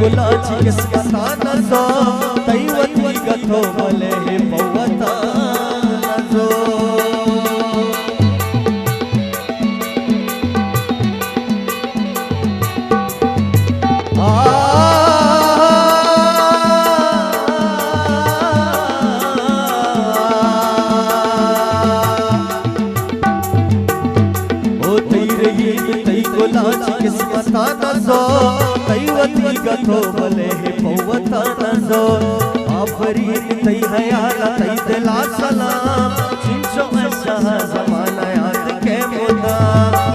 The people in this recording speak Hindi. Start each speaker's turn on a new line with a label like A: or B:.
A: कुलाची किस्मता नजो दैवती गथो भले हे पवता नजो किस्मता नजो दैवती गथो भले हे पवता नजो आफरीन तई हयाला तई दिला सलाम चिंचो ऐसा जमाना याद के मुदा